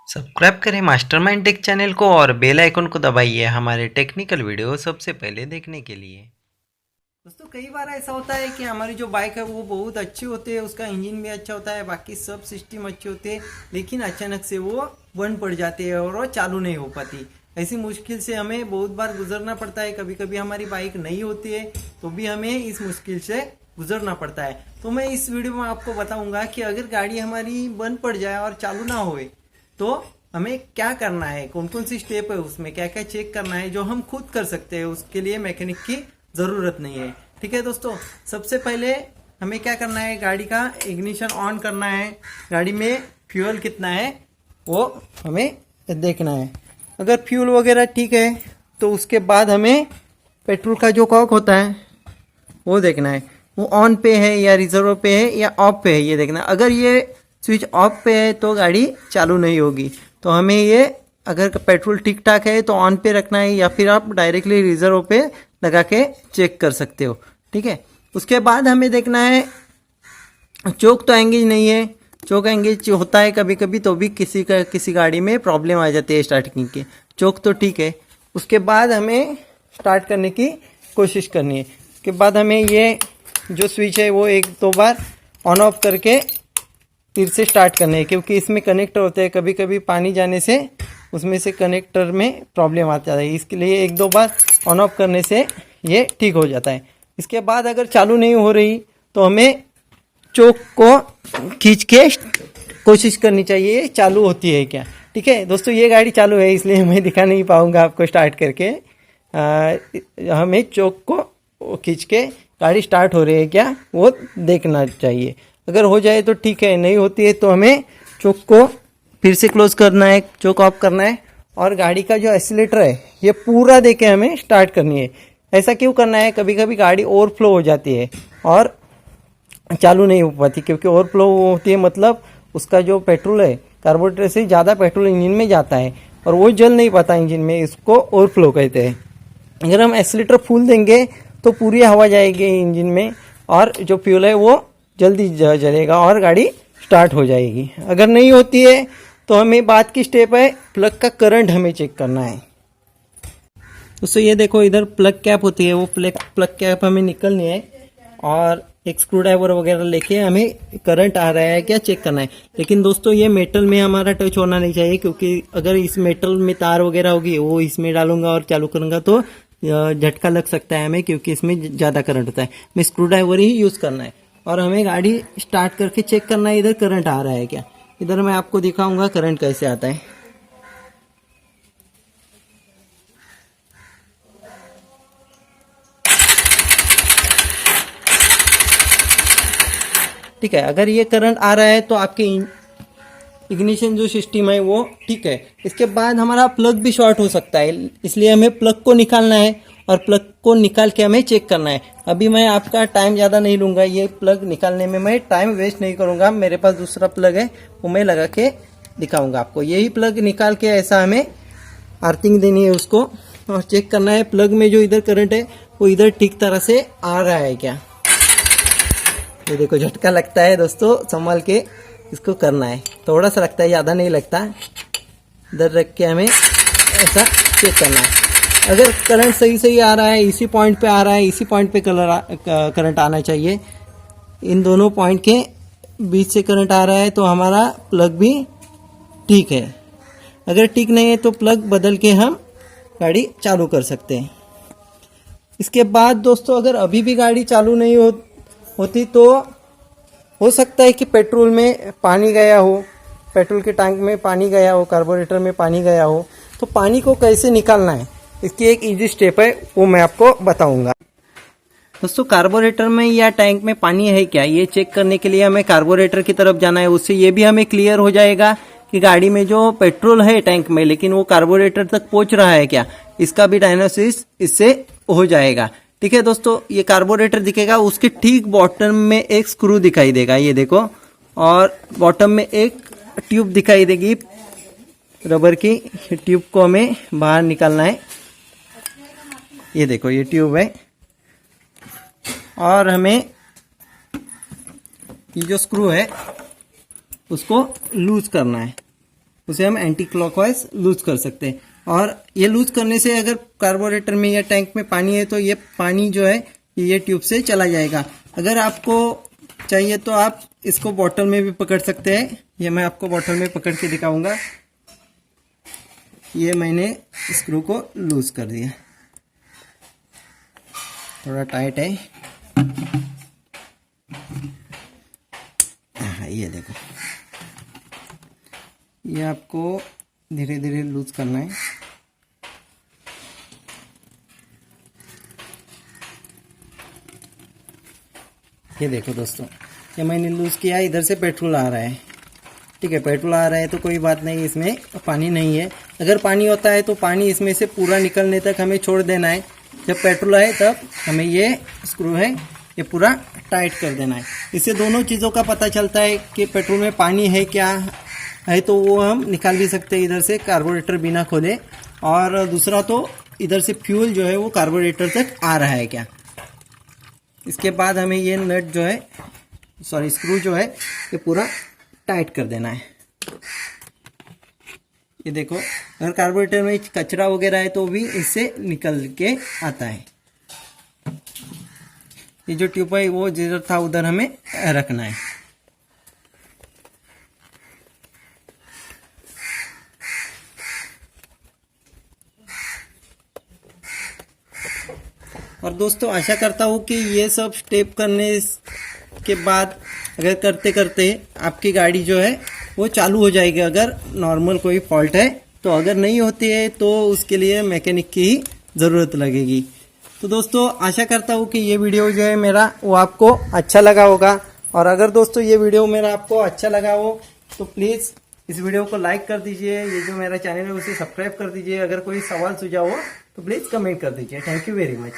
Subscribe करें mastermind take channel को और बेल आइकन को दबाइए हमारे टेक्निकल वीडियो सबसे पहले देखने के लिए। दोस्तों कई बार ऐसा होता है कि हमारी जो बाइक है वो बहुत अच्छी होती है, उसका इंजन भी अच्छा होता है, बाकी सब सिस्टम अच्छे होते हैं, लेकिन अचानक से वो बंद पड़ जाती है और वो चालू नहीं हो पाती। ऐसी मुश्किल से हमें बहुत बार गुजरना पड़ता है। कभी कभी हमारी बाइक नहीं होती है तो भी हमें इस मुश्किल से गुजरना पड़ता है। तो मैं इस वीडियो में आपको बताऊंगा कि अगर गाड़ी हमारी बंद पड़ जाए और चालू ना होए तो हमें क्या करना है, कौन कौन सी स्टेप है, उसमें क्या क्या चेक करना है जो हम खुद कर सकते हैं। उसके लिए मैकेनिक की ज़रूरत नहीं है। ठीक है दोस्तों, सबसे पहले हमें क्या करना है, गाड़ी का इग्निशन ऑन करना है। गाड़ी में फ्यूल कितना है वो हमें देखना है। अगर फ्यूल वगैरह ठीक है तो उसके बाद हमें पेट्रोल का जो कॉक होता है वो देखना है, वो ऑन पे है या रिजर्व पे है या ऑफ पे है, ये देखना है। अगर ये स्विच ऑफ पे है तो गाड़ी चालू नहीं होगी। तो हमें ये, अगर पेट्रोल ठीक ठाक है तो ऑन पे रखना है, या फिर आप डायरेक्टली रिजर्व पे लगा के चेक कर सकते हो। ठीक है, उसके बाद हमें देखना है चोक तो एंगेज नहीं है। चोक एंगेज होता है कभी कभी, तो भी किसी गाड़ी में प्रॉब्लम आ जाती है स्टार्टिंग की। चोक तो ठीक है। उसके बाद हमें स्टार्ट करने की कोशिश करनी है। उसके बाद हमें ये जो स्विच है वो एक दो बार ऑन ऑफ करके फिर से स्टार्ट करना है, क्योंकि इसमें कनेक्टर होते हैं। कभी कभी पानी जाने से उसमें से कनेक्टर में प्रॉब्लम आता है, इसके लिए एक दो बार ऑन ऑफ करने से ये ठीक हो जाता है। इसके बाद अगर चालू नहीं हो रही तो हमें चोक को खींच के कोशिश करनी चाहिए चालू होती है क्या। ठीक है दोस्तों, ये गाड़ी चालू है इसलिए मैं दिखा नहीं पाऊंगा आपको स्टार्ट करके। हमें चोक को खींच के गाड़ी स्टार्ट हो रही है क्या वो देखना चाहिए। अगर हो जाए तो ठीक है, नहीं होती है तो हमें चोक को फिर से क्लोज करना है, चोक ऑफ करना है, और गाड़ी का जो एक्सीलेटर है ये पूरा देके हमें स्टार्ट करनी है। ऐसा क्यों करना है, कभी कभी गाड़ी ओवरफ्लो हो जाती है और चालू नहीं हो पाती, क्योंकि ओवरफ्लो होती है मतलब उसका जो पेट्रोल है कार्बोरेटर से ज़्यादा पेट्रोल इंजन में जाता है और वो जल नहीं पाता इंजन में, इसको ओवरफ्लो कहते हैं। अगर हम एक्सीलेटर फुल देंगे तो पूरी हवा जाएगी इंजन में और जो फ्यूल है वो जल्दी जलेगा और गाड़ी स्टार्ट हो जाएगी। अगर नहीं होती है तो हमें बाद की स्टेप है, प्लग का करंट हमें चेक करना है। दोस्तों ये देखो, इधर प्लग कैप होती है, वो प्लग कैप हमें निकलनी है और एक स्क्रू ड्राइवर वगैरह लेके हमें करंट आ रहा है क्या चेक करना है। लेकिन दोस्तों ये मेटल में हमारा टच होना नहीं चाहिए, क्योंकि अगर इस मेटल में तार वगैरह होगी वो इसमें डालूंगा और चालू करूंगा तो झटका लग सकता है हमें, क्योंकि इसमें ज़्यादा करंट होता है। मैं स्क्रू ड्राइवर ही यूज़ करना है और हमें गाड़ी स्टार्ट करके चेक करना है इधर करंट आ रहा है क्या। इधर मैं आपको दिखाऊंगा करंट कैसे आता है। ठीक है, अगर ये करंट आ रहा है तो आपके इग्निशन जो सिस्टम है वो ठीक है। इसके बाद हमारा प्लग भी शॉर्ट हो सकता है, इसलिए हमें प्लग को निकालना है और प्लग को निकाल के हमें चेक करना है। अभी मैं आपका टाइम ज़्यादा नहीं लूँगा, ये प्लग निकालने में मैं टाइम वेस्ट नहीं करूँगा। मेरे पास दूसरा प्लग है वो मैं लगा के दिखाऊँगा आपको। यही प्लग निकाल के ऐसा हमें अर्थिंग देनी है उसको और चेक करना है प्लग में जो इधर करंट है वो इधर ठीक तरह से आ रहा है क्या। ये देखो झटका लगता है दोस्तों, संभाल के इसको करना है, थोड़ा सा लगता है, ज़्यादा नहीं लगता। इधर रख के हमें ऐसा चेक करना है। अगर करंट सही सही आ रहा है, इसी पॉइंट पे आ रहा है, इसी पॉइंट पे करंट आना चाहिए, इन दोनों पॉइंट के बीच से करंट आ रहा है तो हमारा प्लग भी ठीक है। अगर ठीक नहीं है तो प्लग बदल के हम गाड़ी चालू कर सकते हैं। इसके बाद दोस्तों अगर अभी भी गाड़ी चालू नहीं होती तो हो सकता है कि पेट्रोल में पानी गया हो, पेट्रोल के टैंक में पानी गया हो, कार्बोरेटर में पानी गया हो। तो पानी को कैसे निकालना है, इसकी एक इजी स्टेप है वो मैं आपको बताऊंगा। दोस्तों कार्बोरेटर में या टैंक में पानी है क्या, ये चेक करने के लिए हमें कार्बोरेटर की तरफ जाना है। उससे ये भी हमें क्लियर हो जाएगा कि गाड़ी में जो पेट्रोल है टैंक में, लेकिन वो कार्बोरेटर तक पहुंच रहा है क्या, इसका भी डायग्नोसिस इससे हो जाएगा। ठीक है दोस्तों, ये कार्बोरेटर दिखेगा, उसके ठीक बॉटम में एक स्क्रू दिखाई देगा, ये देखो, और बॉटम में एक ट्यूब दिखाई देगी रबर की। ट्यूब को हमें बाहर निकालना है। ये देखो ये ट्यूब है और हमें ये जो स्क्रू है उसको लूज करना है। उसे हम एंटी क्लॉकवाइज लूज कर सकते हैं। और ये लूज करने से अगर कार्बोरेटर में या टैंक में पानी है तो ये पानी जो है ये ट्यूब से चला जाएगा। अगर आपको चाहिए तो आप इसको बॉटल में भी पकड़ सकते हैं। ये मैं आपको बॉटल में पकड़ के दिखाऊंगा। ये मैंने स्क्रू को लूज कर दिया, थोड़ा टाइट है। ये देखो, ये आपको धीरे धीरे लूज करना है। ये देखो दोस्तों, ये मैंने लूज किया। इधर से पेट्रोल आ रहा है, ठीक है, पेट्रोल आ रहा है तो कोई बात नहीं, इसमें पानी नहीं है। अगर पानी होता है तो पानी इसमें से पूरा निकलने तक हमें छोड़ देना है। जब पेट्रोल आए तब हमें ये स्क्रू है ये पूरा टाइट कर देना है। इससे दोनों चीज़ों का पता चलता है कि पेट्रोल में पानी है क्या है, तो वो हम निकाल भी सकते हैं इधर से कार्बोरेटर बिना खोले। और दूसरा तो इधर से फ्यूल जो है वो कार्बोरेटर तक आ रहा है क्या। इसके बाद हमें ये नट जो है स्क्रू जो है ये पूरा टाइट कर देना है। ये देखो, अगर कार्बोरेटर में कचरा वगैरह है तो भी इससे निकल के आता है। ये जो ट्यूब है वो जिधर था उधर हमें रखना है। और दोस्तों आशा करता हूँ कि ये सब स्टेप करने के बाद अगर करते करते आपकी गाड़ी जो है वो चालू हो जाएगी, अगर नॉर्मल कोई फॉल्ट है तो। अगर नहीं होती है तो उसके लिए मैकेनिक की ही ज़रूरत लगेगी। तो दोस्तों आशा करता हूँ कि ये वीडियो जो है मेरा वो आपको अच्छा लगा होगा। और अगर दोस्तों ये वीडियो मेरा आपको अच्छा लगा हो तो प्लीज़ इस वीडियो को लाइक कर दीजिए। ये जो मेरा चैनल है उसे सब्सक्राइब कर दीजिए। अगर कोई सवाल सुझाव हो तो प्लीज़ कमेंट कर दीजिए। Thank you very much.